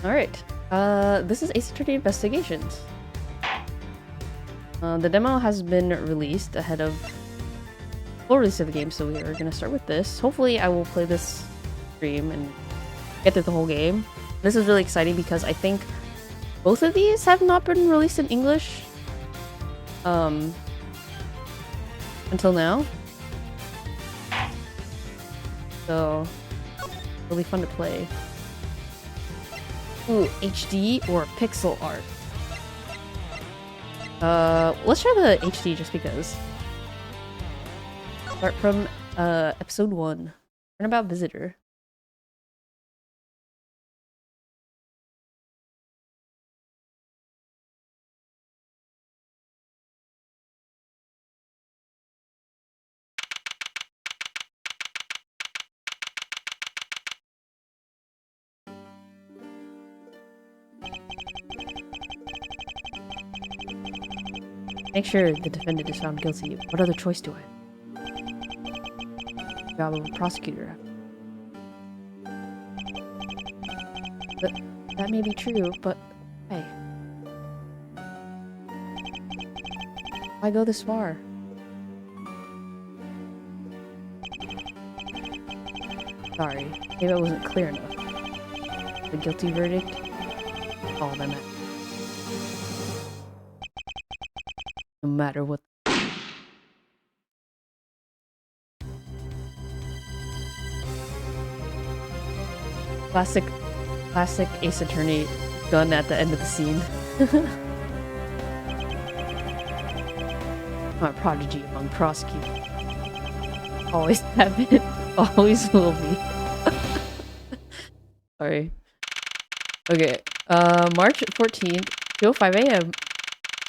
Alright. This is Ace Attorney Investigations. The demo has been released ahead of full release of the game, so we are gonna start with this. Hopefully I will play this stream and get through the whole game. This is really exciting because I think both of these have not been released in English until now. So really fun to play. Ooh, HD or pixel art. Let's try the HD just because. Start from episode 1. Turnabout Visitor. Make sure the defendant is found guilty. What other choice do I have? Job of a prosecutor. That may be true, but hey. Why go this far? Sorry, maybe I wasn't clear enough. The guilty verdict? All that matters. No matter what. Classic Ace Attorney gun at the end of the scene. I'm a prodigy among prosecutors. Always have been, always will be. Sorry. Okay, March 14th, 2:05 a.m.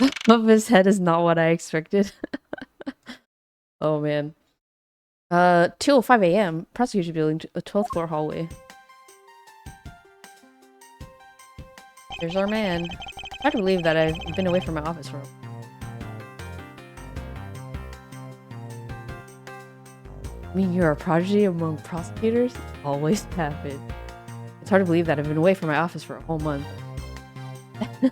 Above his head is not what I expected. Oh man. 2:05 a.m. Prosecution building, a 12th floor hallway. There's our man. Hard to believe that I've been away from my office for a while. I mean, you're a prodigy among prosecutors? Always have been. It's hard to believe that I've been away from my office for a whole month.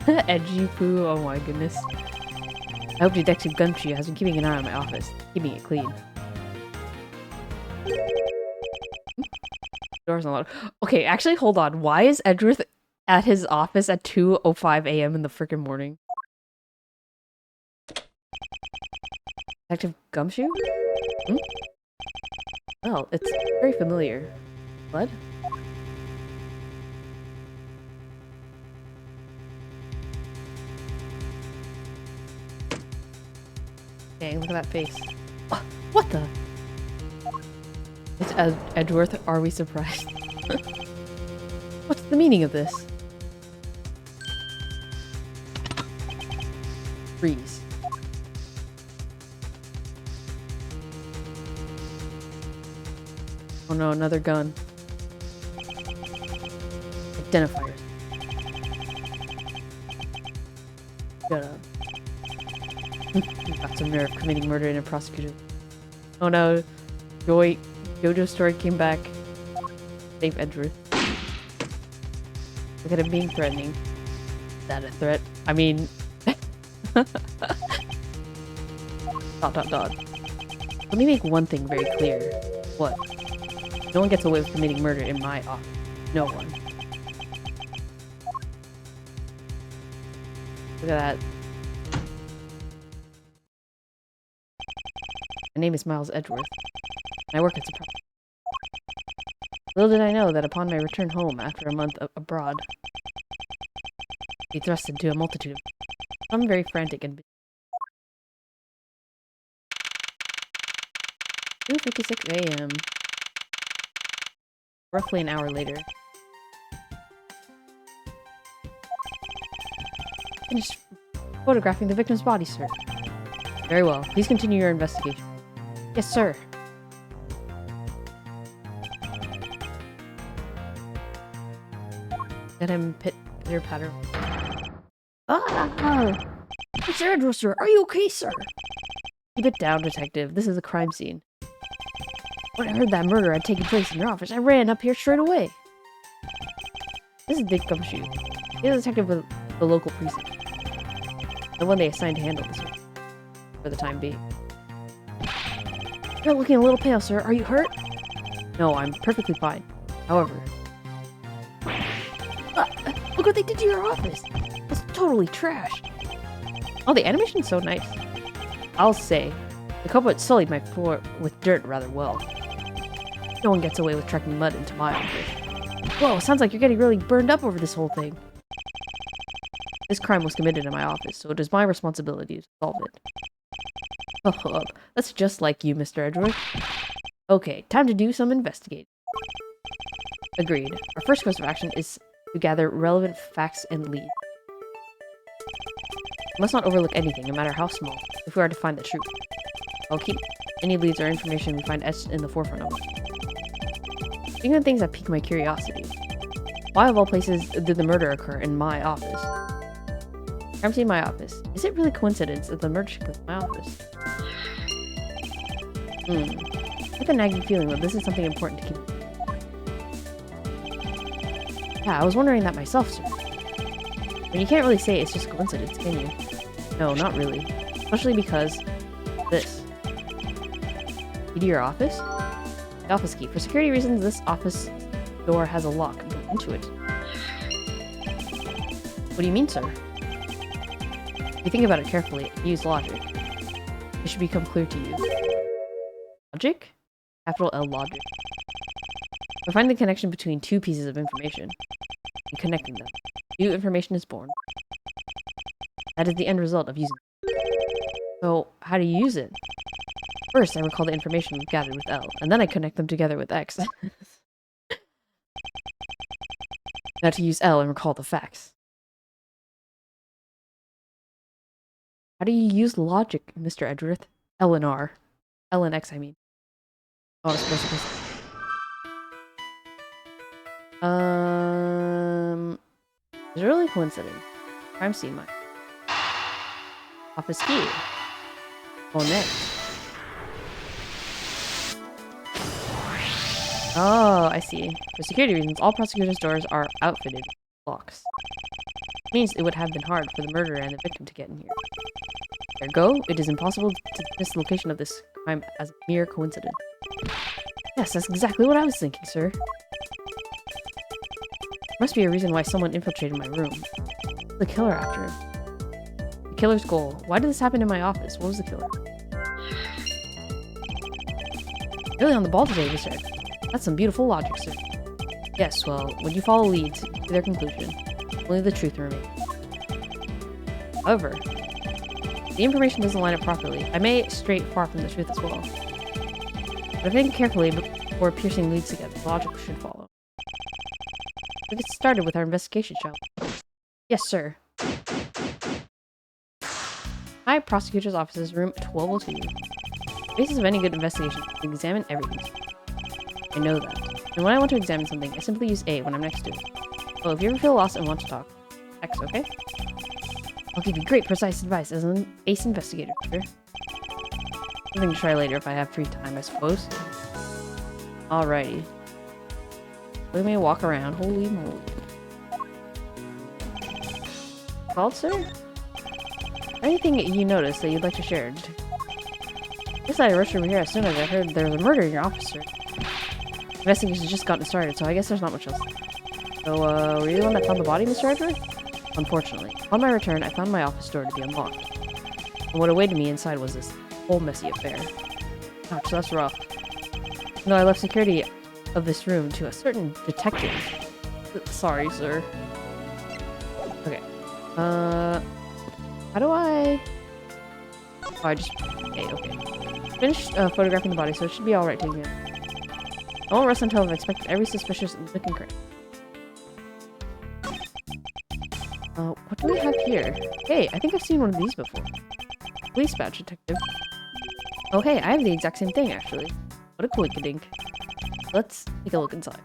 Edgy poo, oh my goodness. I hope Detective Gumshoe has been keeping an eye on my office, keeping it clean. Door's unlocked. Okay, actually, hold on. Why is Edgeworth at his office at 2:05 a.m. in the freaking morning? Detective Gumshoe? Hmm? Well, it's very familiar. Blood? Dang, look at that face. What the? It's Edgeworth, are we surprised? What's the meaning of this? Freeze. Oh no, another gun. Identifiers. Shut up. Got some nerve committing murder in a prosecutor. Oh no. Jojo's story came back. Save Edgeworth. Look at him being threatening. Is that a threat? I mean... ... Let me make one thing very clear. What? No one gets away with committing murder in my office. No one. Look at that. My name is Miles Edgeworth. I work at the property. Little did I know that upon my return home after a month abroad, I'd be thrust into a multitude of... I'm very frantic and... 2:56 a.m. Roughly an hour later. Finished photographing the victim's body, sir. Very well. Please continue your investigation. Yes, sir. Let him pitter patter. Ah! Mr. Edgeworth, sir. Are you okay, sir? Keep it down, detective. This is a crime scene. When I heard that murder had taken place in your office, I ran up here straight away. This is Dick Gumshoe. He's a detective with the local precinct. The one they assigned to handle this one. For the time being. You're looking a little pale, sir. Are you hurt? No, I'm perfectly fine. However... look what they did to your office! That's totally trash! Oh, the animation's so nice. I'll say, the culprit sullied my floor with dirt rather well. No one gets away with tracking mud into my office. Whoa, sounds like you're getting really burned up over this whole thing. This crime was committed in my office, so it is my responsibility to solve it. Oh, that's just like you, Mr. Edgeworth. Okay, time to do some investigating. Agreed. Our first course of action is to gather relevant facts and leads. We must not overlook anything, no matter how small, if we are to find the truth. I'll keep any leads or information we find etched in the forefront of us. Speaking of things that pique my curiosity, why of all places did the murder occur in my office? Crime scene in my office. Is it really coincidence that the murder took place in my office? I have a nagging feeling that this is something important to keep. Yeah, I was wondering that myself, sir. And you can't really say it's just coincidence, can you? No, not really. Especially because... this. Key to your office? The office key. For security reasons, this office door has a lock built into it. What do you mean, sir? If you think about it carefully and use logic, it should become clear to you. Logic? Capital L logic. We find the connection between two pieces of information and connecting them. New information is born. That is the end result of using it. So, how do you use it? First, I recall the information we've gathered with L, and then I connect them together with X. Now to use L and recall the facts. How do you use logic, Mr. Edgeworth? L and R. L and X, I mean. Oh, it's supposed to be... It's really coincidence. Crime scene mine. Office key. Oh, next. Oh, I see. For security reasons, all prosecutors' doors are outfitted with locks. It means it would have been hard for the murderer and the victim to get in here. Ergo, it is impossible to dismiss the location of this crime as a mere coincidence. Yes, that's exactly what I was thinking, sir. There must be a reason why someone infiltrated my room. What's the killer after him? The killer's goal. Why did this happen in my office? What was the killer? Really on the ball today, Mr. Edgeworth. That's some beautiful logic, sir. Yes, well, when you follow leads to their conclusion, only the truth remains. However, the information doesn't line up properly. I may stray far from the truth as well. But if I think carefully before piercing leads together, the logic should follow. Let's get started with our investigation, shall we? Yes, sir. Hi, prosecutor's offices, room 1202. The basis of any good investigation is to examine everything. I know that. And when I want to examine something, I simply use A when I'm next to it. Well, if you ever feel lost and want to talk, X, okay? I'll give you great, precise advice as an ace investigator, sir. Something to try later if I have free time, I suppose. Alrighty. Let me walk around. Holy moly. Called, sir? Anything you notice that you'd like to share? I guess I rushed over here as soon as I heard there was a murder in your office, sir. Investigation's just gotten started, so I guess there's not much else. So, were you the one that found the body, Mr. Edgeworth? Unfortunately. Upon my return, I found my office door to be unlocked. And what awaited me inside was this whole messy affair. Ouch, that's rough. No, I left security of this room to a certain detective. Sorry, sir. Okay. How do I... Oh, I just... Okay. Finished photographing the body, so it should be alright taking it. I won't rest until I've inspected every suspicious looking crate. What do we have here? Hey, I think I've seen one of these before. Police badge detective. Oh hey, I have the exact same thing actually. What a coinkydink. Let's take a look inside.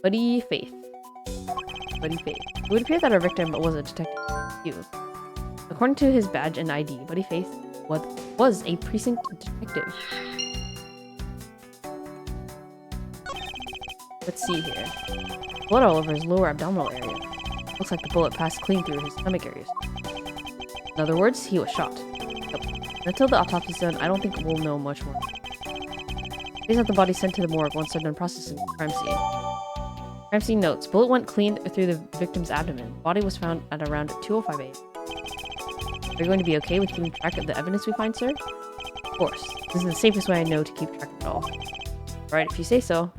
Buddy Faith. Buddy Faith. It would appear that our victim was a detective. You. According to his badge and ID, Buddy Faith was a precinct detective. Let's see here. Blood all over his lower abdominal area. Looks like the bullet passed clean through his stomach areas. In other words, he was shot. Yep. Until the autopsy is done, I don't think we'll know much more. Please have the body sent to the morgue once they're done processing the crime scene. Crime scene notes. Bullet went clean through the victim's abdomen. Body was found at around 2:05 a.m. Are you going to be okay with keeping track of the evidence we find, sir? Of course. This is the safest way I know to keep track of it all. Alright, if you say so.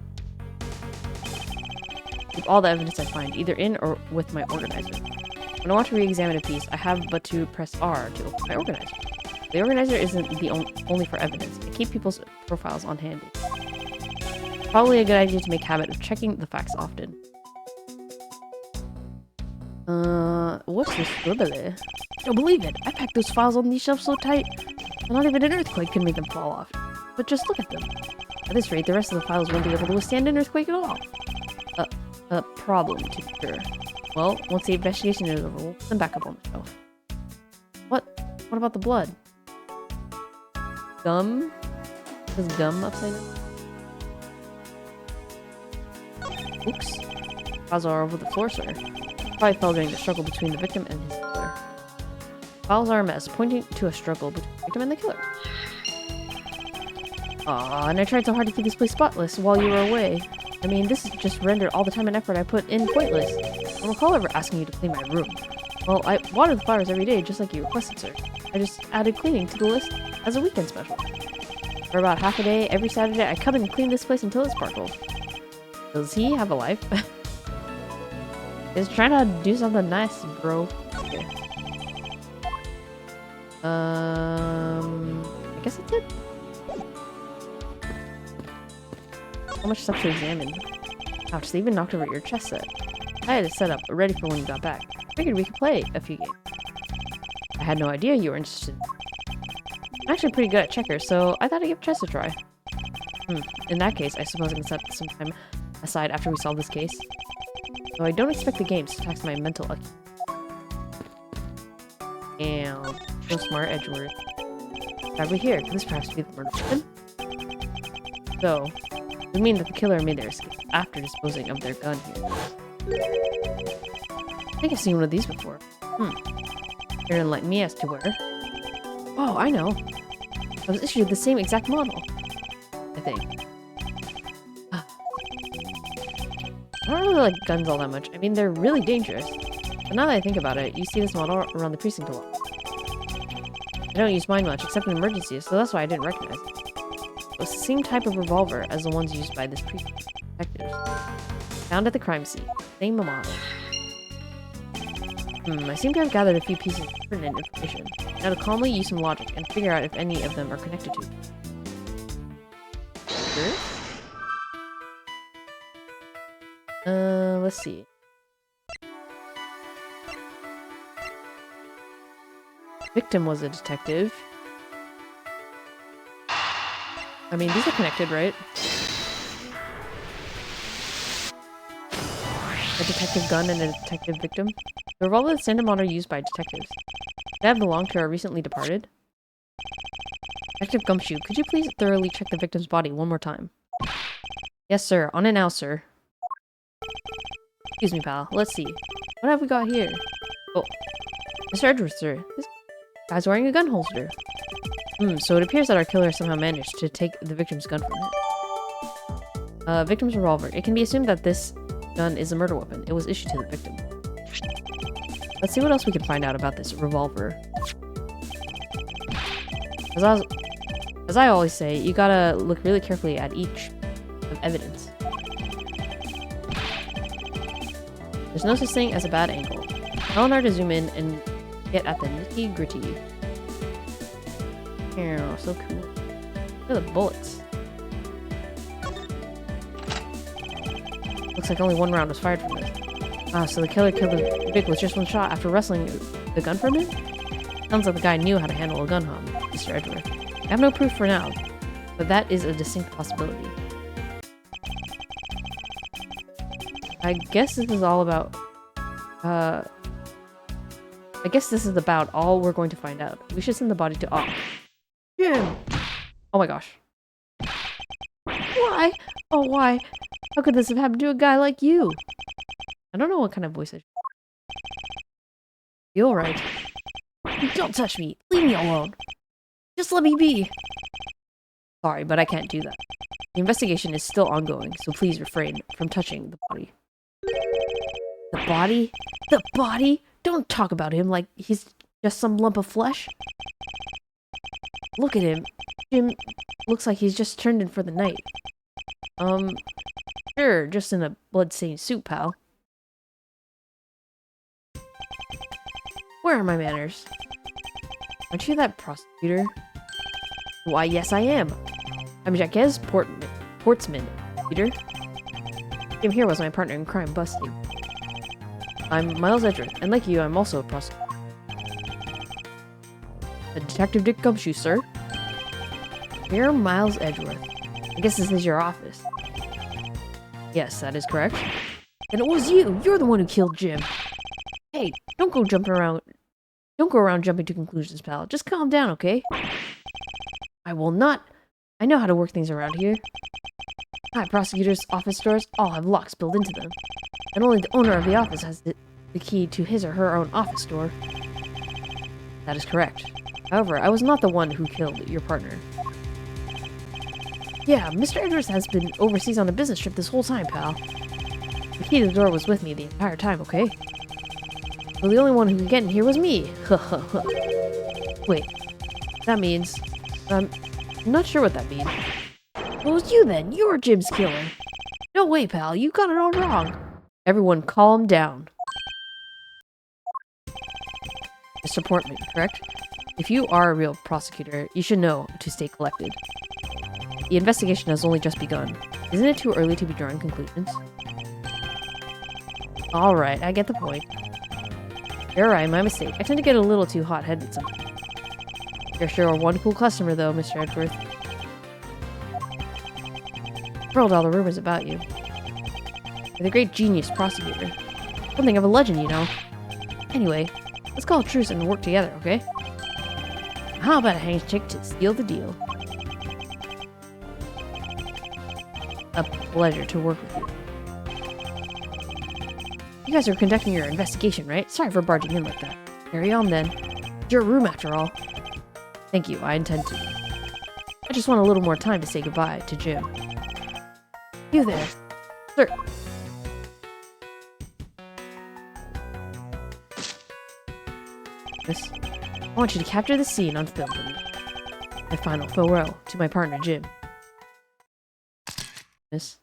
Keep all the evidence I find, either in or with my organizer. When I want to re-examine a piece, I have but to press R to open my organizer. The organizer isn't the only for evidence. I keep people's profiles on hand. Probably a good idea to make a habit of checking the facts often. What's this scribbly? I don't believe it. I packed those files on these shelves so tight, not even an earthquake can make them fall off. But just look at them. At this rate, the rest of the files won't be able to withstand an earthquake at all. A problem, to be sure. Well, once the investigation is over, we'll put them back up on the shelf. What? What about the blood? Gum? Is gum upside down? Oops. Files are over the floor, sir. Probably fell during the struggle between the victim and his killer. Files are a mess, pointing to a struggle between the victim and the killer. Aw, and I tried so hard to keep this place spotless while you were away. I mean, this has just rendered all the time and effort I put in pointless. I don't recall ever asking you to clean my room. Well, I water the flowers every day, just like you requested, sir. I just added cleaning to the list as a weekend special. For about half a day, every Saturday, I come and clean this place until it sparkles. Does he have a life? He's trying to do something nice, bro. Okay. I guess that's it. So much stuff to examine. Ouch, they even knocked over your chess set. I had it set up, ready for when you got back. Figured we could play a few games. I had no idea you were interested. I'm actually pretty good at checkers, so I thought I'd give chess a try. In that case, I suppose I can set some time aside after we solve this case. Though I don't expect the games to tax my mental IQ. And so smart, Edgeworth. What we here? Could this perhaps be the murder weapon? So, it would mean that the killer made their escape after disposing of their gun here. I think I've seen one of these before. You're enlighten me as to where. Oh, I know. I was issued the same exact model. I think. I don't really like guns all that much. I mean, they're really dangerous. But now that I think about it, you see this model around the precinct a lot. I don't use mine much, except in emergencies, so that's why I didn't recognize it. It was the same type of revolver as the ones used by this precinct detective. Found at the crime scene. Same model. I seem to have gathered a few pieces of pertinent information. Now to calmly use some logic and figure out if any of them are connected to. Sure? Let's see. Victim was a detective. I mean, these are connected, right? A detective gun and a detective victim. The revolver and standard model used by detectives. Did that belong to our recently departed? Detective Gumshoe, could you please thoroughly check the victim's body one more time? Yes, sir. On it now, sir. Excuse me, pal. Let's see. What have we got here? Oh. Mr. Edgeworth, sir. This guy's wearing a gun holster. So it appears that our killer somehow managed to take the victim's gun from him. Victim's revolver. It can be assumed that this gun is a murder weapon. It was issued to the victim. Let's see what else we can find out about this revolver. As I always say, you gotta look really carefully at each of evidence. There's no such thing as a bad angle. Tell Eleanor to zoom in and get at the nitty gritty. Oh, so cool. Look at the bullets. Looks like only one round was fired from this. Ah, so the killer killed the Vic with just one shot after wrestling the gun from him? Sounds like the guy knew how to handle a gun, huh, Mr. Edgeworth? I have no proof for now, but that is a distinct possibility. I guess this is all about... I guess this is about all we're going to find out. We should send the body to... Jim! Oh my gosh. Why? Oh, why? How could this have happened to a guy like you? I don't know what kind of voice I should. You alright? Don't touch me! Leave me alone! Just let me be! Sorry, but I can't do that. The investigation is still ongoing, so please refrain from touching the body. The body? The body? Don't talk about him like he's just some lump of flesh. Look at him. Jim looks like he's just turned in for the night. Sure, just in a blood-stained suit, pal. Where are my manners? Aren't you that prosecutor? Why, yes I am. I'm Jaquez Portsman, Peter. Jim here was my partner in crime busting. I'm Miles Edgeworth, and like you, I'm also a prosecutor. A Detective Dick Gumshoe, sir. You're Miles Edgeworth. I guess this is your office. Yes, that is correct. Then it was you! You're the one who killed Jim! Hey, don't go around jumping to conclusions, pal. Just calm down, okay? I will not. I know how to work things around here. Hi, prosecutors' office doors all have locks built into them. And only the owner of the office has the key to his or her own office door. That is correct. However, I was not the one who killed your partner. Yeah, Mr. Edgeworth has been overseas on a business trip this whole time, pal. The key to the door was with me the entire time, okay? So the only one who could get in here was me. Wait, that means... I'm not sure what that means. Well, it was you then. You were Jim's killer. No way, pal. You got it all wrong. Everyone calm down. Mr. Portman, correct? If you are a real prosecutor, you should know to stay collected. The investigation has only just begun. Isn't it too early to be drawing conclusions? Alright, I get the point. You're right, my mistake. I tend to get a little too hot-headed sometimes. You're sure one cool customer, though, Mr. Edgeworth. I've heard all the rumors about you. You're the great genius prosecutor. Something of a legend, you know. Anyway, let's call a truce and work together, okay? How about a handshake to seal the deal? A pleasure to work with you. You guys are conducting your investigation, right? Sorry for barging in like that. Carry on, then. It's your room, after all. Thank you, I intend to. I just want a little more time to say goodbye to Jim. You there. Sir. I want you to capture the scene on film for me. My final farewell to my partner, Jim. Miss.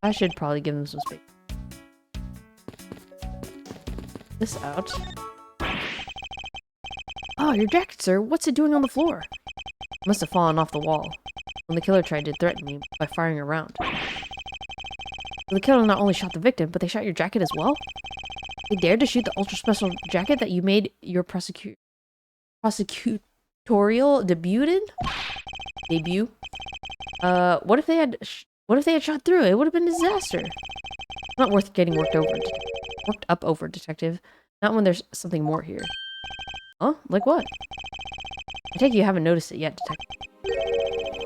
I should probably give them some space. This out. Oh, your jacket, sir. What's it doing on the floor? It must have fallen off the wall when the killer tried to threaten me by firing a round. The killer not only shot the victim, but they shot your jacket as well? They dared to shoot the ultra-special jacket that you made your prosecutorial debut in? Debut? What if they had shot through it? It would have been a disaster. Not worth getting worked up over, detective. Not when there's something more here. Huh? Like what? I take it you haven't noticed it yet, detective.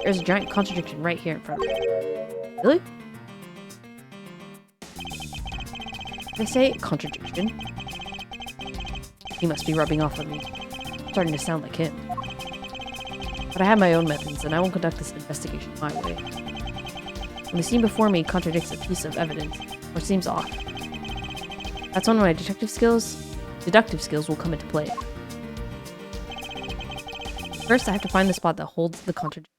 There's a giant contradiction right here in front of you. Really? They say contradiction. He must be rubbing off on me. Starting to sound like him. But I have my own methods, and I won't conduct this investigation my way. When the scene before me contradicts a piece of evidence, or seems off, that's when my deductive skills will come into play. First, I have to find the spot that holds the contradiction.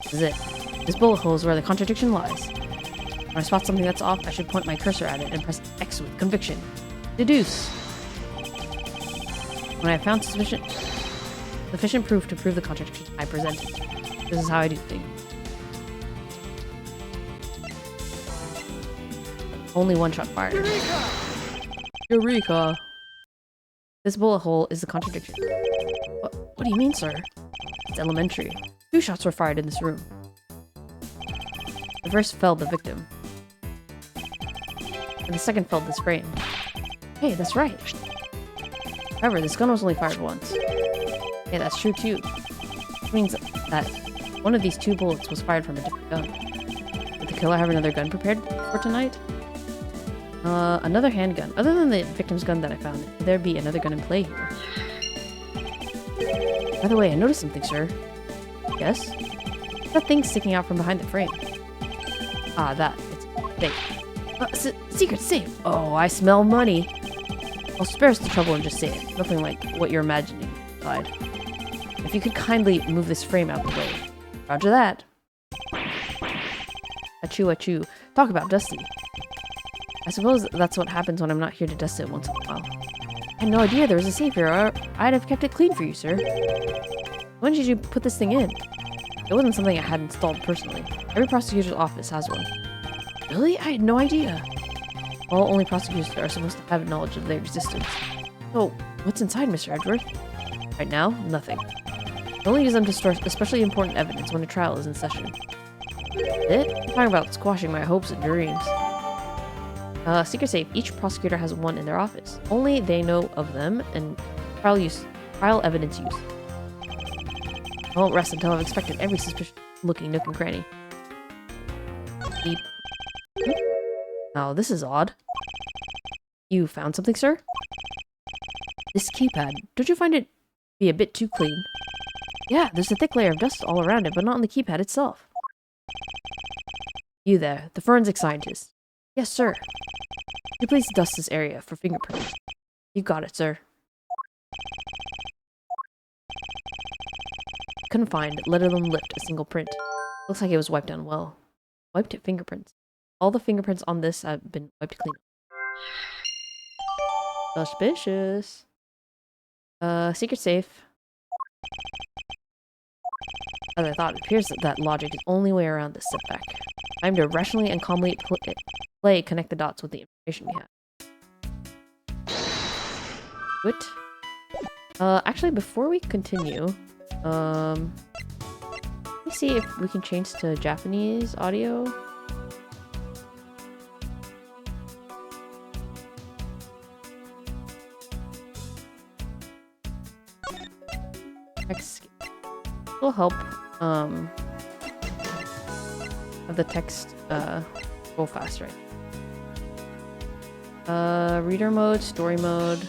This is it. This bullet hole is where the contradiction lies. When I spot something that's off, I should point my cursor at it and press X with conviction. Deduce. When I have found sufficient proof to prove the contradiction I presented. This is how I do things. Only one shot fired. Eureka! Eureka! This bullet hole is the contradiction. What do you mean, sir? It's elementary. 2 shots were fired in this room. The first felled the victim. And the second felled this frame. Hey, that's right. However, this gun was only fired once. Hey, that's true too. Which means that one of these 2 bullets was fired from a different gun. Did the killer have another gun prepared for tonight? Another handgun. Other than the victim's gun that I found, could there be another gun in play here? By the way, I noticed something, sir. Yes? What's that thing sticking out from behind the frame? Ah, that. It's safe. Secret safe! Oh, I smell money! I'll spare us the trouble and just say it. Nothing like what you're imagining, Clyde. If you could kindly move this frame out the way. Roger that. Achoo, achoo. Talk about dusty. I suppose that's what happens when I'm not here to dust it once in a while. I had no idea there was a safe here, or I'd have kept it clean for you, sir. When did you put this thing in? It wasn't something I had installed personally. Every prosecutor's office has one. Really? I had no idea. Well, only prosecutors are supposed to have knowledge of their existence. So, what's inside, Mr. Edgeworth? Right now, nothing. I only use them to store especially important evidence when a trial is in session. I'm talking about squashing my hopes and dreams. Secret safe. Each prosecutor has one in their office. Only they know of them and trial evidence use. I won't rest until I've inspected every suspicious-looking nook and cranny. Beep. Oh, this is odd. You found something, sir? This keypad. Don't you find it be a bit too clean? Yeah, there's a thick layer of dust all around it, but not on the keypad itself. You there, the forensic scientist. Yes, sir. Could you please dust this area for fingerprints? You got it, sir. Couldn't find, let alone lift, a single print. Looks like it was wiped down well. Wiped fingerprints. All the fingerprints on this have been wiped clean. Suspicious. Secret safe. As I thought, it appears that logic is the only way around this setback. Time to rationally and calmly connect the dots with the information we have. Good. Actually, before we continue, let me see if we can change to Japanese audio. Text will help have the text go faster. Reader mode, story mode.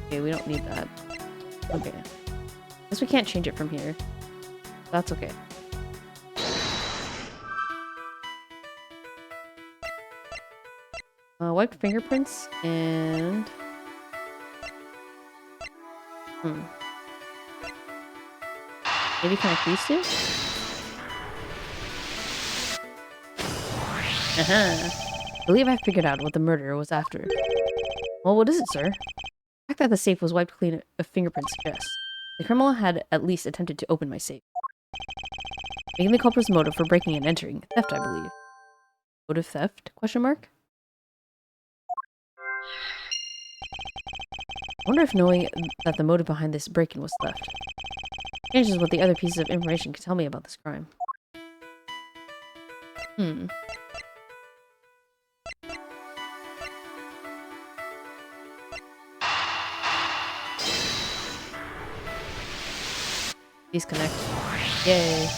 Okay, we don't need that. Okay. Guess we can't change it from here. That's okay. Wiped fingerprints and... Maybe connect these two? I believe I figured out what the murderer was after. Well, what is it, sir? The fact that the safe was wiped clean of fingerprints suggests the criminal had at least attempted to open my safe. Making the culprit's motive for breaking and entering. Theft, I believe. Motive theft? Question mark? I wonder if knowing that the motive behind this break-in was theft changes what the other pieces of information could tell me about this crime. These connect. Yay.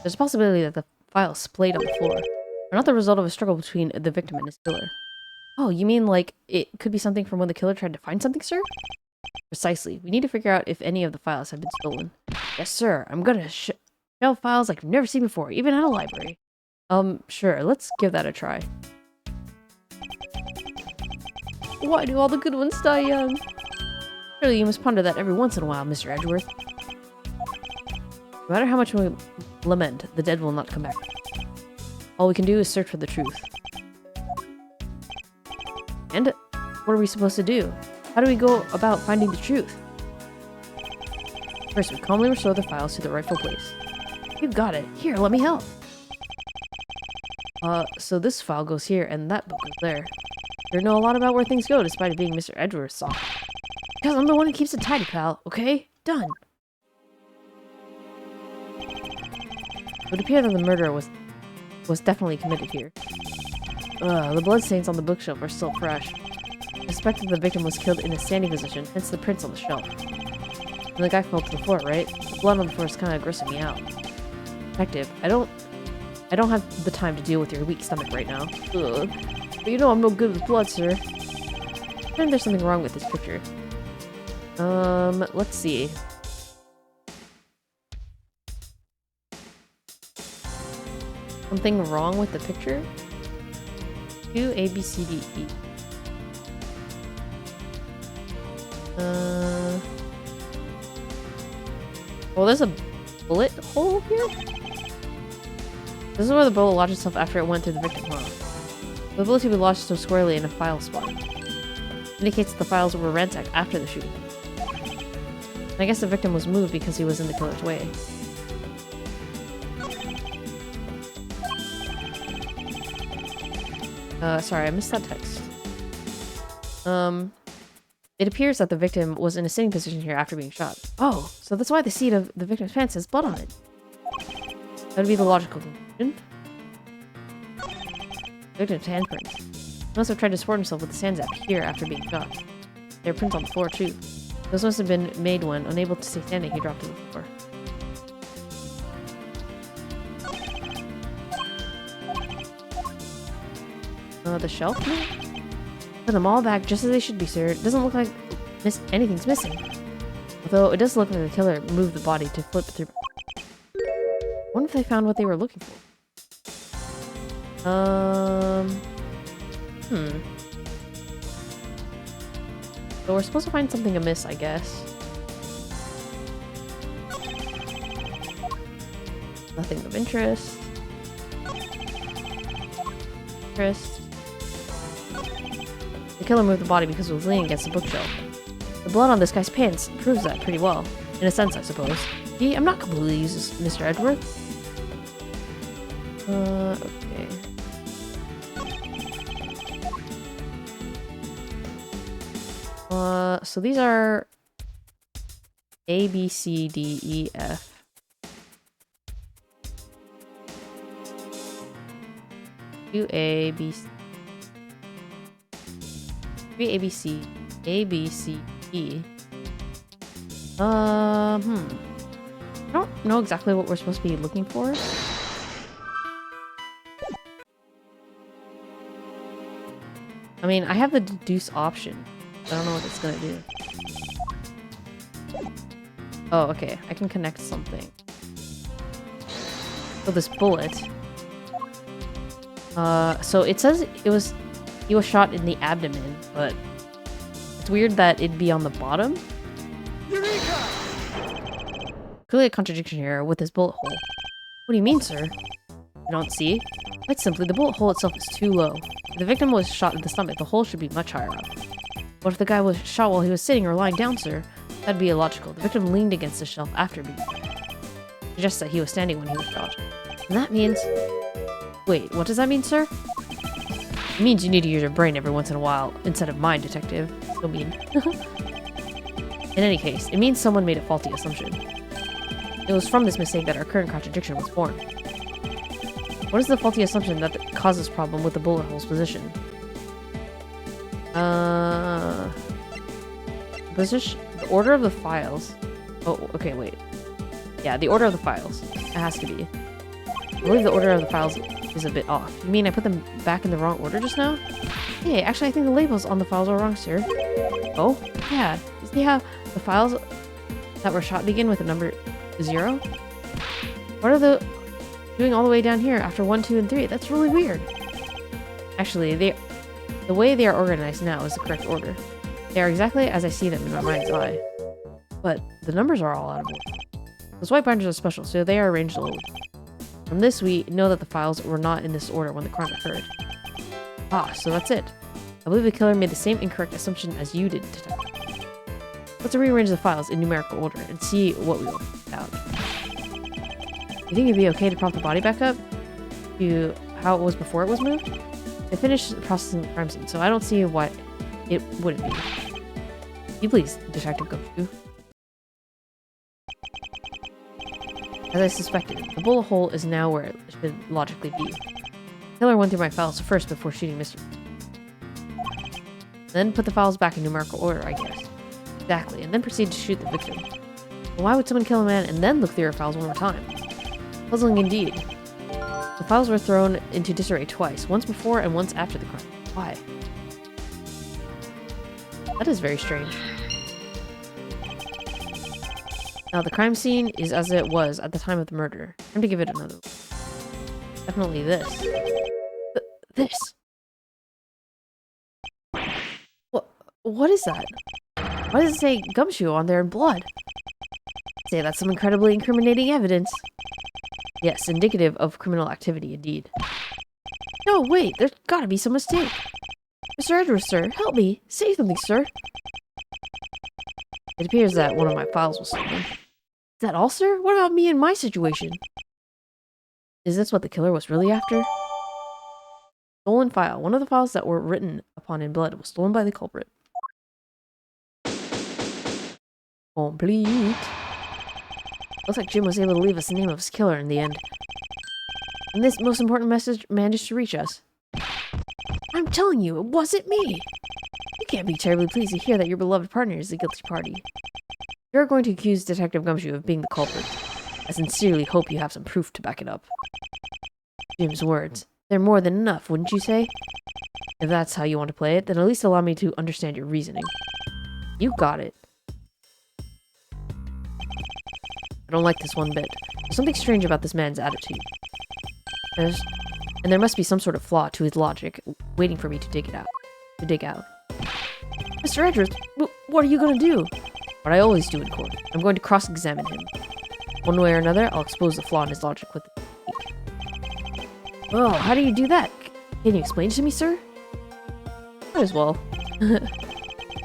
There's a possibility that the file splayed on the floor are not the result of a struggle between the victim and his killer. Oh, you mean like it could be something from when the killer tried to find something, sir? Precisely. We need to figure out if any of the files have been stolen. Yes, sir. I'm gonna shelve files like I've never seen before, even at a library. Sure. Let's give that a try. Why do all the good ones die young? Surely you must ponder that every once in a while, Mr. Edgeworth. No matter how much we lament, the dead will not come back. All we can do is search for the truth. And what are we supposed to do? How do we go about finding the truth? First, we calmly restore the files to the rightful place. You got it. Here, let me help. So this file goes here, and that book goes there. You know a lot about where things go, despite it being Mr. Edgeworth's song. Because I'm the one who keeps it tidy, pal. Okay? Done. It would appear that the murder was definitely committed here. The bloodstains on the bookshelf are still fresh. I suspect that the victim was killed in a standing position, hence the prints on the shelf. And the guy fell to the floor, right? The blood on the floor is kind of grossing me out. Detective, I don't have the time to deal with your weak stomach right now. Ugh. But you know I'm no good with blood, sir. I think there's something wrong with this picture. Let's see. Something wrong with the picture? 2 A, B, C, D, E. Well, there's a bullet hole here? This is where the bullet lodged itself after it went through the victim, huh? The bullet to be lodged so squarely in a file spot. Indicates that the files were ransacked after the shooting. And I guess the victim was moved because he was in the killer's way. Sorry, I missed that text. It appears that the victim was in a sitting position here after being shot. Oh, so that's why the seat of the victim's pants has blood on it. That would be the logical conclusion. Victim's handprints. He must have tried to support himself with the sand zap here after being shot. There are prints on the floor too. Those must have been made when, unable to stay standing, he dropped to the floor. The shelf? Put them all back just as they should be, sir. It doesn't look like anything's missing. Although it does look like the killer moved the body to flip through. I wonder if they found what they were looking for. So we're supposed to find something amiss, I guess. Nothing of interest. The killer moved the body because it was leaning against the bookshelf. The blood on this guy's pants proves that pretty well. In a sense, I suppose. See, I'm not completely useless, Mr. Edgeworth. Okay. So these are A, B, C, D, E, F. Two A, B, C. 3 A, B, C. A, B, C, E. I don't know exactly what we're supposed to be looking for. I mean, I have the deduce option. I don't know what it's gonna do. Oh, okay. I can connect something. So this bullet. So it says he was shot in the abdomen, but it's weird that it'd be on the bottom. Eureka! Clearly a contradiction here with this bullet hole. What do you mean, sir? You don't see? Quite simply, the bullet hole itself is too low. If the victim was shot in the stomach, the hole should be much higher up. What if the guy was shot while he was sitting or lying down, sir? That'd be illogical. The victim leaned against the shelf after being shot. Suggests that he was standing when he was shot. And that means... Wait, what does that mean, sir? It means you need to use your brain every once in a while, instead of mine, detective. So mean. In any case, it means someone made a faulty assumption. It was from this mistake that our current contradiction was born. What is the faulty assumption that causes problem with the bullet hole's position? The order of the files. Oh, okay, wait. Yeah, the order of the files. It has to be. I believe the order of the files is a bit off. You mean I put them back in the wrong order just now? Hey, actually I think the labels on the files are wrong, sir. Oh? Yeah. You see how the files that were shot begin with a number 0? What are the doing all the way down here after 1, 2, and 3? That's really weird. Actually, the way they are organized now is the correct order. They are exactly as I see them in my mind's eye. But the numbers are all out of order. Those white binders are special, so they are arranged old. From this, we know that the files were not in this order when the crime occurred. Ah, so that's it. I believe the killer made the same incorrect assumption as you did, detective. Let's rearrange the files in numerical order and see what we will find out. You think it'd be okay to prop the body back up to how it was before it was moved? I finished processing the crime scene, so I don't see why it wouldn't be. You please, Detective Goku. As I suspected, the bullet hole is now where it should logically be. The killer went through my files first before shooting Mr. Then put the files back in numerical order, I guess. Exactly, and then proceed to shoot the victim. But why would someone kill a man and then look through your files one more time? Puzzling indeed. The files were thrown into disarray twice, once before and once after the crime. Why? That is very strange. Now, the crime scene is as it was at the time of the murder. Time to give it another look. Definitely this. This! What is that? Why does it say gumshoe on there in blood? Say that's some incredibly incriminating evidence. Yes, indicative of criminal activity, indeed. No, wait, there's gotta be some mistake. Mr. Edgeworth, sir, help me. Say something, sir. It appears that one of my files was stolen. Is that all, sir? What about me and my situation? Is this what the killer was really after? Stolen file. One of the files that were written upon in blood was stolen by the culprit. Complete. Looks like Jim was able to leave us the name of his killer in the end. And this most important message managed to reach us. I'm telling you, it wasn't me! You can't be terribly pleased to hear that your beloved partner is the guilty party. You're going to accuse Detective Gumshoe of being the culprit. I sincerely hope you have some proof to back it up. Jim's words. They're more than enough, wouldn't you say? If that's how you want to play it, then at least allow me to understand your reasoning. You got it. I don't like this one bit. There's something strange about this man's attitude. And there must be some sort of flaw to his logic, waiting for me to dig out. Mr. Edgeworth, what are you going to do? What I always do in court. I'm going to cross-examine him. One way or another, I'll expose the flaw in his logic with the technique. Oh, how do you do that? Can you explain to me, sir? Might as well.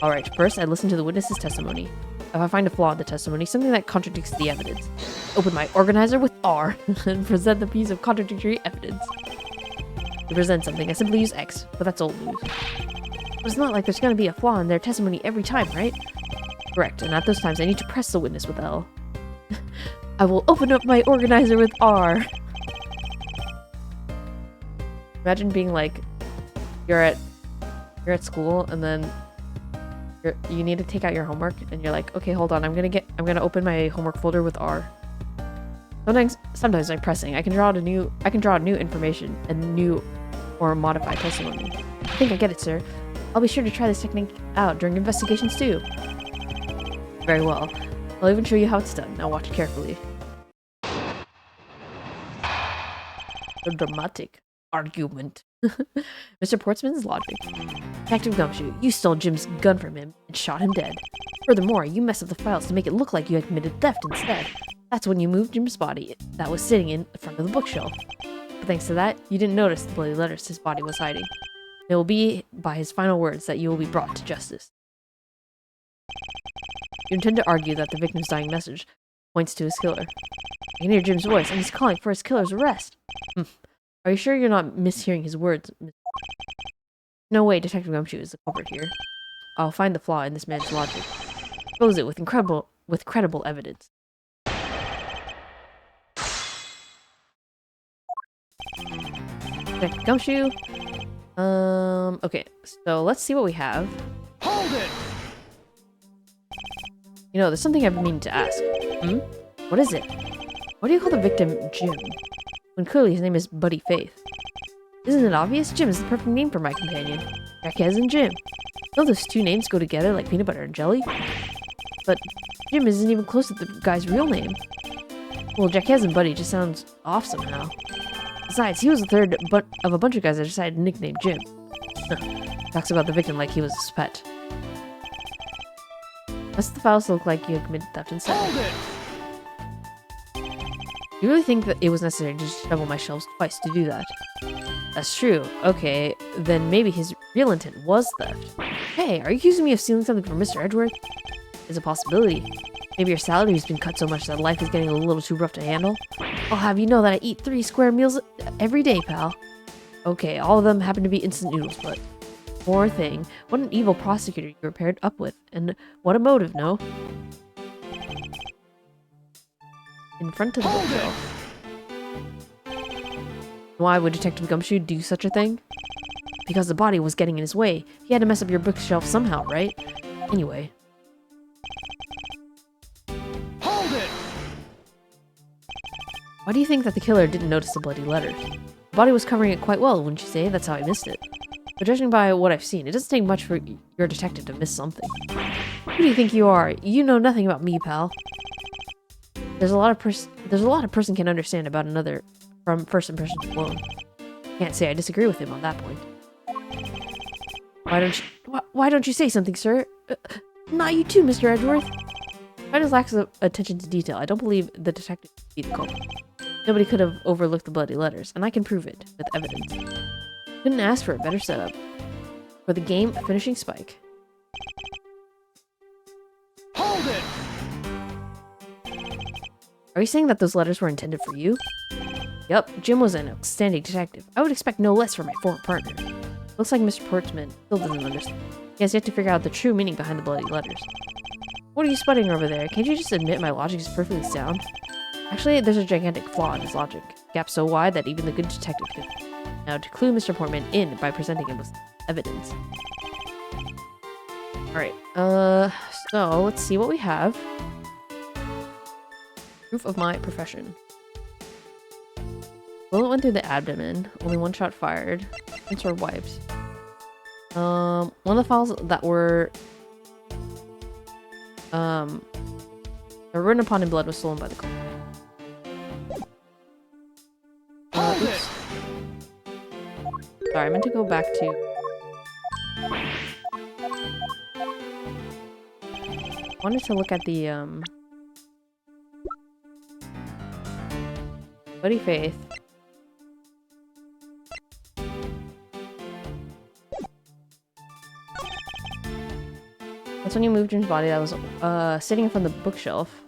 Alright, first I listen to the witness's testimony. If I find a flaw in the testimony, something that contradicts the evidence, open my organizer with R and present the piece of contradictory evidence. To present something, I simply use X, but that's old news. But it's not like there's going to be a flaw in their testimony every time, right? Correct, and at those times I need to press the witness with L. I will open up my organizer with R. Imagine being like, you're at school and then you need to take out your homework and you're like, okay, hold on, I'm gonna open my homework folder with R. Sometimes I'm pressing. I can draw new information and new or modified testimony. I think I get it, sir. I'll be sure to try this technique out during investigations too. Very well. I'll even show you how it's done. Now watch carefully. The dramatic argument. Mr. Portsman's logic. Detective Gumshoe, you stole Jim's gun from him and shot him dead. Furthermore, you messed up the files to make it look like you had committed theft instead. That's when you moved Jim's body that was sitting in front of the bookshelf. But thanks to that, you didn't notice the bloody letters his body was hiding. It will be by his final words that you will be brought to justice. You intend to argue that the victim's dying message points to his killer. I can hear Jim's voice, and he's calling for his killer's arrest. Are you sure you're not mishearing his words? No way Detective Gumshoe is the culprit here. I'll find the flaw in this man's logic. Expose it with credible evidence. Detective Gumshoe. Okay, so let's see what we have. Hold it! You know, there's something I've been meaning to ask. What is it? Why do you call the victim Jim, when clearly his name is Buddy Faith? Isn't it obvious? Jim is the perfect name for my companion. Jackass and Jim. Don't those two names go together like peanut butter and jelly? But Jim isn't even close to the guy's real name. Well, Jackass and Buddy just sounds off somehow. Besides, he was the third of a bunch of guys that decided to nickname Jim. Talks about the victim like he was his pet. Does the files look like you had committed theft instead? Hold it! You really think that it was necessary to shovel my shelves twice to do that? That's true. Okay, then maybe his real intent was theft. Hey, are you accusing me of stealing something from Mr. Edgeworth? It's a possibility. Maybe your salary has been cut so much that life is getting a little too rough to handle. I'll have you know that I eat 3 square meals every day, pal. Okay, all of them happen to be instant noodles, but... Poor thing. What an evil prosecutor you were paired up with. And what a motive, no? In front of the bookshelf. Why would Detective Gumshoe do such a thing? because the body was getting in his way. He had to mess up your bookshelf somehow, right? Anyway. Hold it! Why do you think that the killer didn't notice the bloody letters? The body was covering it quite well, wouldn't you say? That's how I missed it. But judging by what I've seen, it doesn't take much for your detective to miss something. Who do you think you are? You know nothing about me, pal. There's a lot a person can understand about another from first impressions alone. Can't say I disagree with him on that point. Why don't you say something, sir? Not you too, Mr. Edgeworth. I just lack attention to detail. I don't believe the detective to be the culprit. Nobody could have overlooked the bloody letters, and I can prove it with evidence. Couldn't ask for a better setup. For the game finishing spike. Hold it! Are you saying that those letters were intended for you? Yup, Jim was an outstanding detective. I would expect no less from my former partner. Looks like Mr. Portsman still doesn't understand. He has yet to figure out the true meaning behind the bloody letters. What are you sputtering over there? Can't you just admit my logic is perfectly sound? Actually, there's a gigantic flaw in his logic. Gap so wide that even the good detective could. Now, to clue Mr. Portman in by presenting him with evidence. Alright, so let's see what we have. Proof of my profession. Bullet went through the abdomen, only one shot fired. Things were wiped. One of the files that were written upon in blood was stolen by the culprit. Oops. Sorry, I meant to go back to... I wanted to look at the, Buddy Faith. That's when you moved Jim's body that was, sitting in front of the bookshelf.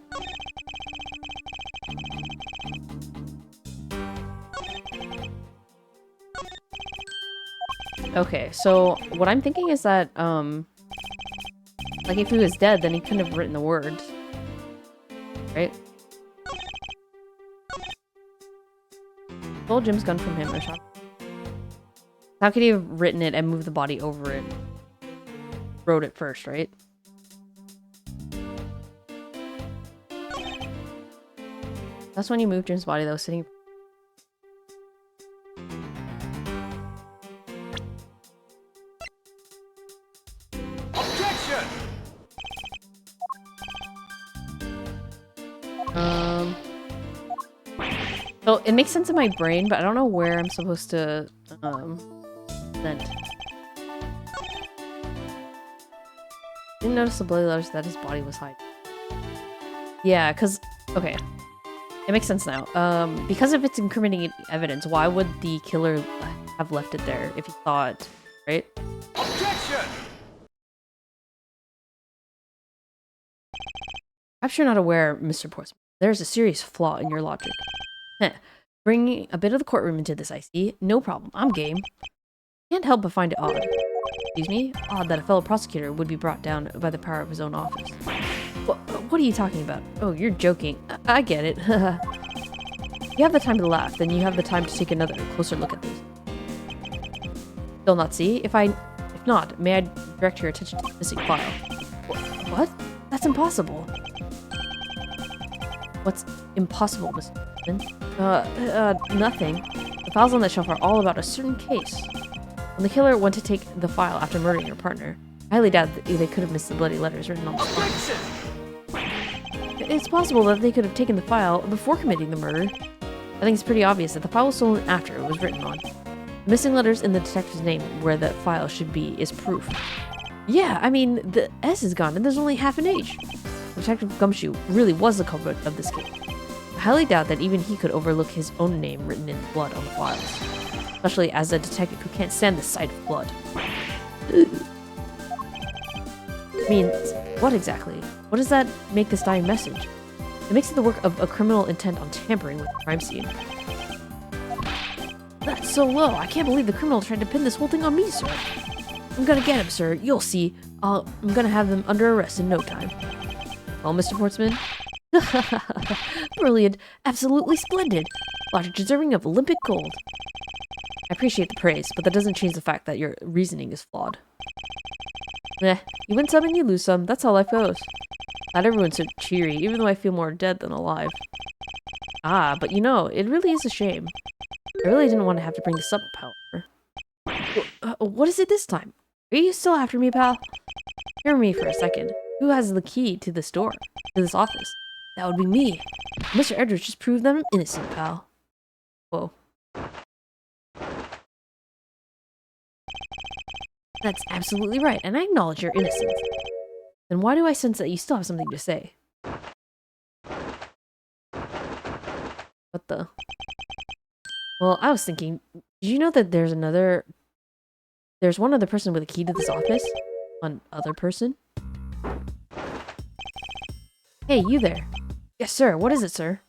Okay, so what I'm thinking is that, like if he was dead, then he couldn't have written the words. Right? Stole Jim's gun from him or shot. How could he have written it and moved the body over it? Wrote it first, right? That's when you moved Jim's body that was sitting... Objection! So it makes sense in my brain, but I don't know where I'm supposed to, send. Didn't notice the bloody letters that his body was hiding. Yeah, because... Okay. It makes sense now. Because if it's incriminating evidence, why would the killer have left it there if he saw it, right? Objection! Perhaps you're not aware, Mr. Portsmouth. There's a serious flaw in your logic. Heh. Bringing a bit of the courtroom into this, I see. No problem. I'm game. Can't help but find it odd. Excuse me? Odd that a fellow prosecutor would be brought down by the power of his own office. What are you talking about? Oh, you're joking. I get it. You have the time to laugh, then you have the time to take another, closer look at this. Still not see? If not, may I direct your attention to the missing file? What? That's impossible. What's impossible, Mr. Portsman? Nothing. The files on that shelf are all about a certain case. When the killer went to take the file after murdering your partner, I highly doubt that they could have missed the bloody letters written on the file. It's possible that they could have taken the file before committing the murder. I think it's pretty obvious that the file was stolen after it was written on. The missing letters in the detective's name where the file should be is proof. Yeah, I mean, the S is gone and there's only half an H. Detective Gumshoe really was the culprit of this case. I highly doubt that even he could overlook his own name written in blood on the files. Especially as a detective who can't stand the sight of blood. I mean, what exactly? What does that make this dying message? It makes it the work of a criminal intent on tampering with the crime scene. That's so low. I can't believe the criminal tried to pin this whole thing on me, sir. I'm gonna get him, sir. You'll see. I'm gonna have them under arrest in no time. Well, Mr. Portsman? Brilliant. Absolutely splendid. Logic deserving of Olympic gold. I appreciate the praise, but that doesn't change the fact that your reasoning is flawed. Meh, you win some and you lose some, that's how life goes. Not everyone's so cheery, even though I feel more dead than alive. Ah, but you know, it really is a shame. I really didn't want to have to bring this up, however. What is it this time? Are you still after me, pal? Hear me for a second. Who has the key to this door? To this office? That would be me. Mr. Edgeworth just proved that I'm innocent, pal. Whoa. That's absolutely right, and I acknowledge your innocence. Then why do I sense that you still have something to say? What the? Well, I was thinking, did you know that there's one other person with a key to this office? One other person? Hey, you there. Yes, sir. What is it, sir?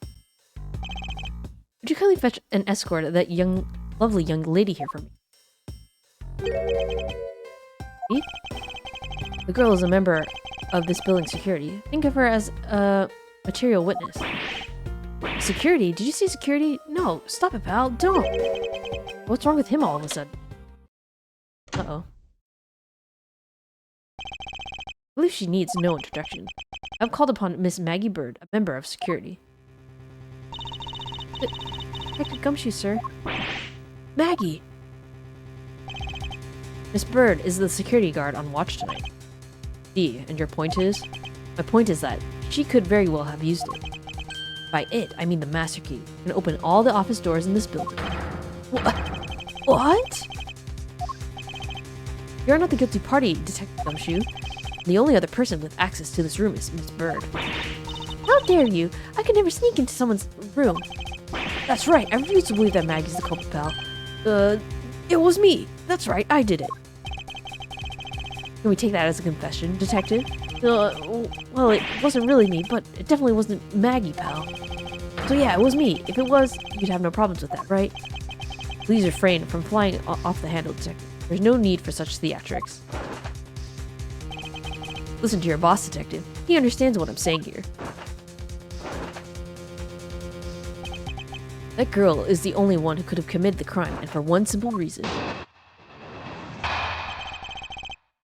Would you kindly fetch an escort of that lovely young lady here for me? Me? The girl is a member of this building's security. Think of her as a material witness. Security? Did you say security? No, stop it, pal. Don't. What's wrong with him all of a sudden? Uh-oh. I believe she needs no introduction. I've called upon Miss Maggie Bird, a member of security. Detective Gumshoe, sir. Maggie! Miss Bird is the security guard on watch tonight. And your point is? My point is that she could very well have used it. By it, I mean the master key. And open all the office doors in this building. What? You're not the guilty party, Detective Gumshoe. The only other person with access to this room is Miss Bird. How dare you? I could never sneak into someone's room. That's right, I refuse to believe that Maggie's the culprit, pal. It was me. That's right, I did it. Can we take that as a confession, Detective? Well, it wasn't really me, but it definitely wasn't Maggie, pal. So yeah, it was me. If it was, you'd have no problems with that, right? Please refrain from flying off the handle, Detective. There's no need for such theatrics. Listen to your boss, Detective. He understands what I'm saying here. That girl is the only one who could have committed the crime, and for one simple reason.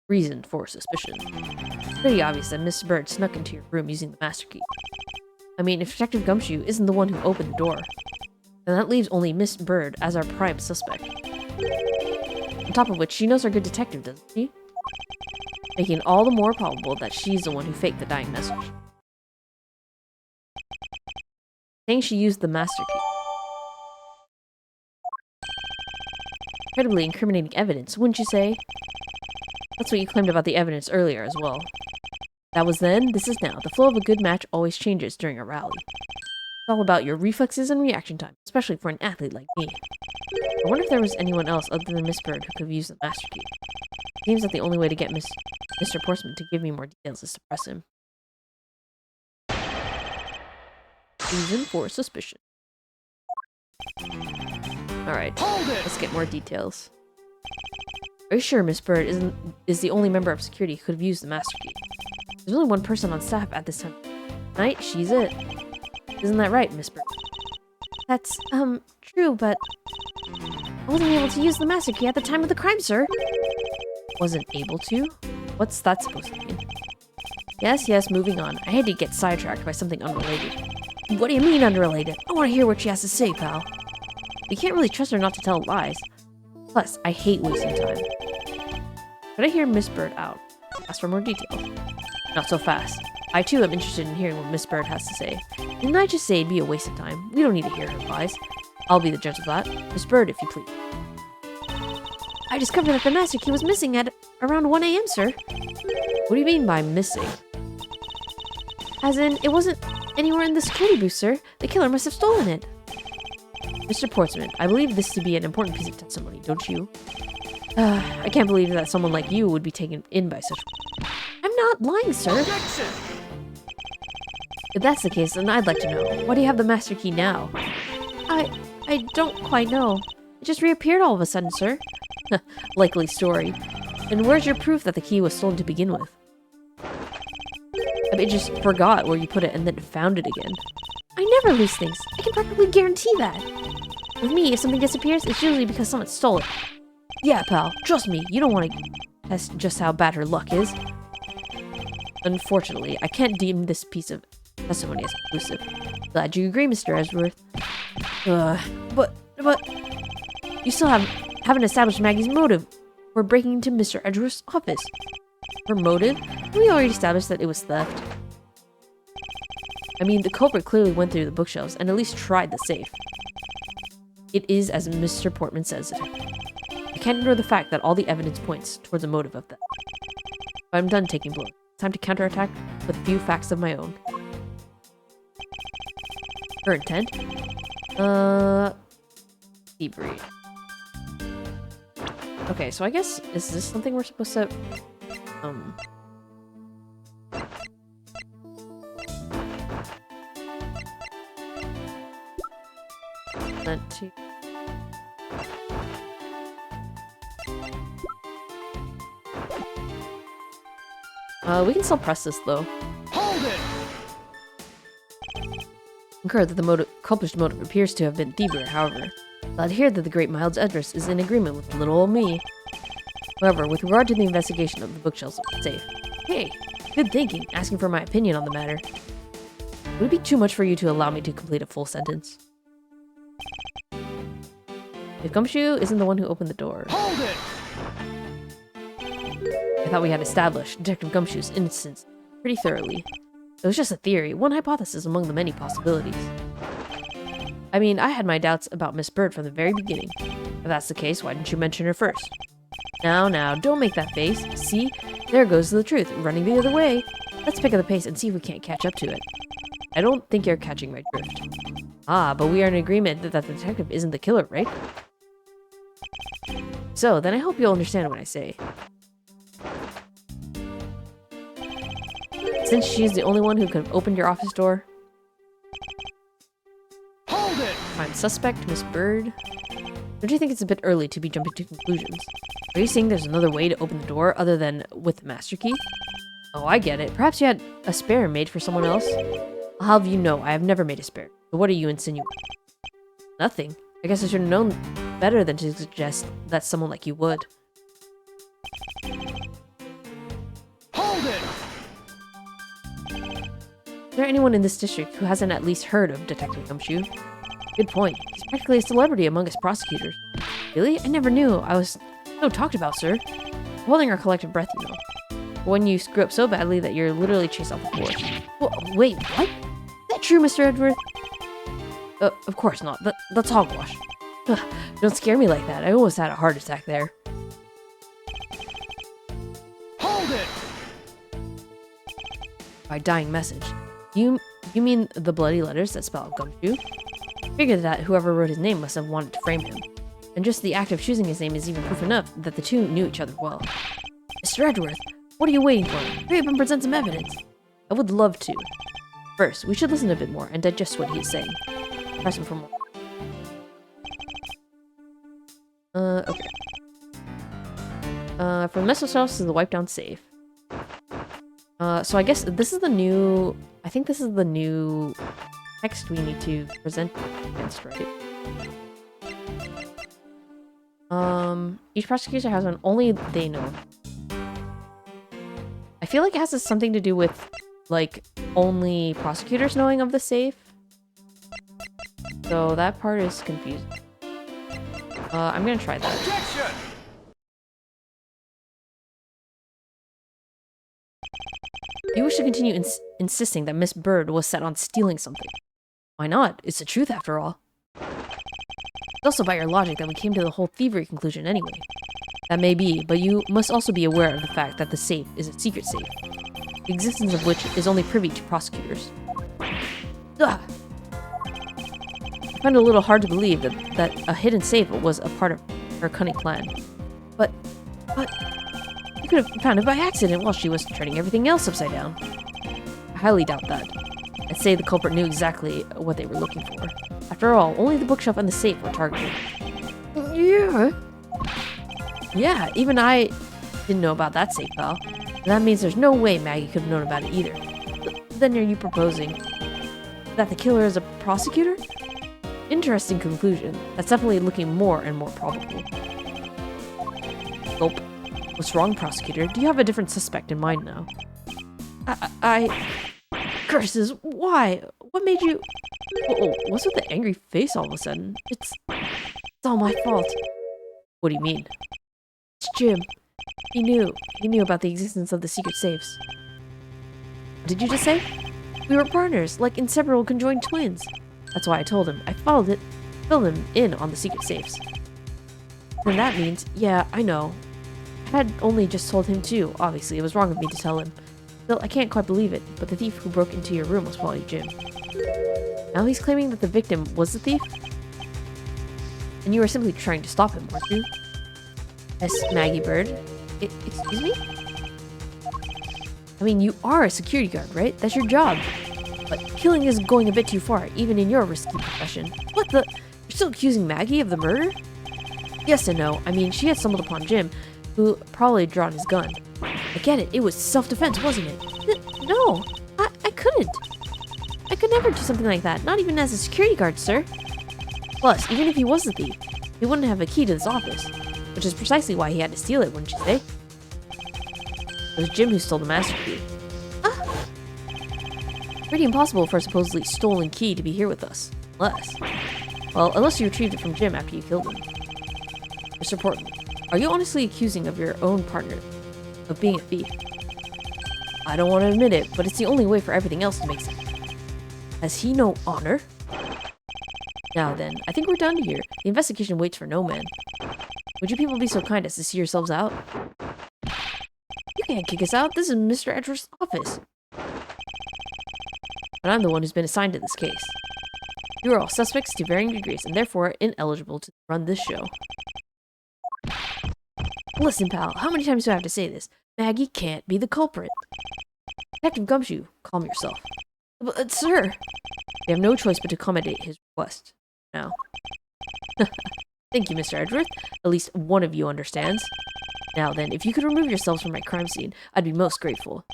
Reason for suspicion. It's pretty obvious that Miss Bird snuck into your room using the master key. I mean, if Detective Gumshoe isn't the one who opened the door, then that leaves only Miss Bird as our prime suspect. On top of which, she knows our good detective, doesn't she? Making it all the more probable that she's the one who faked the dying message. Saying she used the master key. Incredibly incriminating evidence, wouldn't you say? That's what you claimed about the evidence earlier as well. That was then, this is now. The flow of a good match always changes during a rally. It's all about your reflexes and reaction time, especially for an athlete like me. I wonder if there was anyone else other than Miss Bird who could have used the master key. It seems that the only way to get Mr. Portsman to give me more details is to press him. Reason for suspicion. Alright, let's get more details. Are you sure Miss Bird is the only member of security who could have used the master key? There's only one person on staff at this time. Tonight, she's it. Isn't that right, Miss Bird? That's, true, but I wasn't able to use the master key at the time of the crime, sir. Wasn't able to? What's that supposed to mean? Yes, moving on. I had to get sidetracked by something unrelated. What do you mean unrelated? I want to hear what she has to say, pal. You can't really trust her not to tell lies. Plus, I hate wasting time. Could I hear Miss Bird out? Ask for more details. Not so fast. I too am interested in hearing what Miss Bird has to say. Didn't I just say it'd be a waste of time? We don't need to hear her lies. I'll be the judge of that. Miss Bird, if you please. I discovered that the master key was missing at around 1 AM, sir. What do you mean by missing? As in, it wasn't anywhere in the security booth, sir. The killer must have stolen it. Mr. Portsman, I believe this to be an important piece of testimony, don't you? I can't believe that someone like you would be taken in by such... I'm not lying, sir. Objection! If that's the case, then I'd like to know. Why do you have the master key now? I don't quite know. It just reappeared all of a sudden, sir. Likely story. And where's your proof that the key was stolen to begin with? I mean, just forgot where you put it and then found it again. I never lose things. I can practically guarantee that. With me, if something disappears, it's usually because someone stole it. Yeah, pal, trust me, you don't want to test just how bad her luck is. Unfortunately, I can't deem this piece of testimony as conclusive. Glad you agree, Mr. Edgeworth. But you still haven't established Maggie's motive for breaking into Mr. Edgeworth's office. Her motive? We already established that it was theft. I mean, the culprit clearly went through the bookshelves and at least tried the safe. It is as Mr. Portman says. I can't ignore the fact that all the evidence points towards a motive of that. But I'm done taking blows. Time to counterattack with a few facts of my own. Her intent? Thievery. Okay, so I guess, is this something we're supposed to, meant to... we can still press this, though. Hold it! Concur that the culprit's motive appears to have been thievery, however. Glad to hear that the great Miles Edgeworth is in agreement with little old me. However, with regard to the investigation of the bookshelves safe, hey, good thinking, asking for my opinion on the matter. Would it be too much for you to allow me to complete a full sentence? If Gumshoe isn't the one who opened the door... Hold it! I thought we had established Detective Gumshoe's innocence pretty thoroughly. It was just a theory, one hypothesis among the many possibilities. I mean, I had my doubts about Miss Bird from the very beginning. If that's the case, why didn't you mention her first? Now, don't make that face. See? There goes the truth, running the other way. Let's pick up the pace and see if we can't catch up to it. I don't think you're catching my drift. Ah, but we are in agreement that the detective isn't the killer, right? So, then I hope you'll understand what I say. Since she's the only one who could have opened your office door. Hold it! Prime suspect, Miss Bird. Don't you think it's a bit early to be jumping to conclusions? Are you saying there's another way to open the door other than with the master key? Oh, I get it. Perhaps you had a spare made for someone else? I'll have you know, I have never made a spare. So what are you insinuating? Nothing. I guess I should have known better than to suggest that someone like you would. Hold it! Is there anyone in this district who hasn't at least heard of Detective Gumshoe? Good point. He's practically a celebrity among us prosecutors. Really? I never knew. I was so talked about, sir. Holding our collective breath, you know. But when you screw up so badly that you're literally chased off the floor. Well, wait, what? Is that true, Mr. Edgeworth? Of course not. That's hogwash. Don't scare me like that. I almost had a heart attack there. Hold it! By dying message. You mean the bloody letters that spell out Gumshoe? I figured that whoever wrote his name must have wanted to frame him. And just the act of choosing his name is even proof enough that the two knew each other well. Mr. Edgeworth, what are you waiting for? Hurry up and present some evidence. I would love to. First, we should listen a bit more and digest what he is saying. Press him for more. Okay. From the mess house to the wipe down safe. So I guess this is the new... I think this is the new text we need to present against, right? Each prosecutor has one only they know. I feel like it has something to do with, like, only prosecutors knowing of the safe. So that part is confusing. I'm gonna try that. Objection! You wish to continue insisting that Miss Bird was set on stealing something. Why not? It's the truth after all. It's also by your logic that we came to the whole thievery conclusion anyway. That may be, but you must also be aware of the fact that the safe is a secret safe, the existence of which is only privy to prosecutors. Ugh. I find it a little hard to believe that a hidden safe was a part of her cunning plan. But... you could have found it by accident while she was turning everything else upside down. I highly doubt that. I'd say the culprit knew exactly what they were looking for. After all, only the bookshelf and the safe were targeted. Yeah, even I didn't know about that safe, pal. And that means there's no way Maggie could have known about it either. Then are you proposing that the killer is a prosecutor? Interesting conclusion. That's definitely looking more and more probable. Gulp. What's wrong, prosecutor? Do you have a different suspect in mind now? Curses, why? What made you... Oh, what's with the angry face all of a sudden? It's all my fault. What do you mean? It's Jim. He knew about the existence of the secret safes. What did you just say? We were partners, like inseparable conjoined twins. That's why I told him. I filled him in on the secret safes. And that means, yeah, I know. I had only just told him too. Obviously, it was wrong of me to tell him. Still, I can't quite believe it, but the thief who broke into your room was probably Jim. Now he's claiming that the victim was the thief? And you were simply trying to stop him, weren't you? Miss Maggie Bird. Excuse me? I mean, you are a security guard, right? That's your job. But killing is going a bit too far, even in your risky profession. What the? You're still accusing Maggie of the murder? Yes and no. I mean, she had stumbled upon Jim, who probably had drawn his gun. I get it. It was self-defense, wasn't it? No, I couldn't. I could never do something like that, not even as a security guard, sir. Plus, even if he was the thief, he wouldn't have a key to this office, which is precisely why he had to steal it, wouldn't you say? It was Jim who stole the master key. Pretty impossible for a supposedly stolen key to be here with us. Unless you retrieved it from Jim after you killed him. Mr. Portman, are you honestly accusing of your own partner of being a thief? I don't want to admit it, but it's the only way for everything else to make sense. Has he no honor? Now then, I think we're done here. The investigation waits for no man. Would you people be so kind as to see yourselves out? You can't kick us out. This is Mr. Edgeworth's office. But I'm the one who's been assigned to this case. You are all suspects to varying degrees and therefore ineligible to run this show. Listen, pal, how many times do I have to say this? Maggie can't be the culprit. Detective Gumshoe, calm yourself. But, sir, we have no choice but to accommodate his request. Now. Thank you, Mr. Edgeworth. At least one of you understands. Now then, if you could remove yourselves from my crime scene, I'd be most grateful.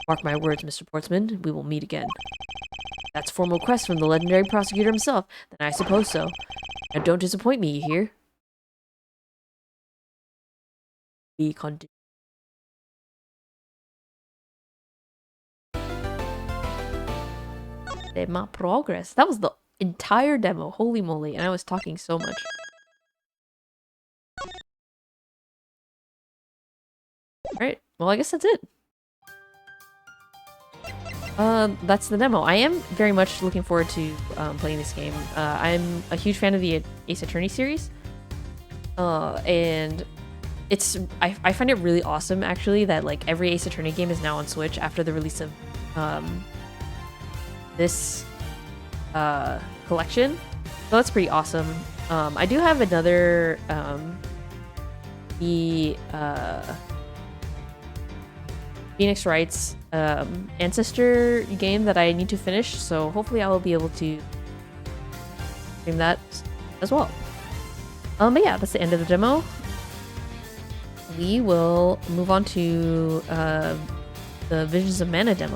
Mark my words, Mr. Portsman, we will meet again. That's a formal request from the legendary prosecutor himself, then I suppose so. Now don't disappoint me, you hear? Be continued. My progress. That was the entire demo. Holy moly, and I was talking so much. Alright, well I guess that's it. That's the demo. I am very much looking forward to playing this game. I'm a huge fan of the Ace Attorney series. And I find it really awesome actually that like every Ace Attorney game is now on Switch after the release of this collection. So that's pretty awesome. I do have another Phoenix Wright's Ancestor game that I need to finish, so hopefully I will be able to stream that as well. But yeah, that's the end of the demo. We will move on to the Visions of Mana demo.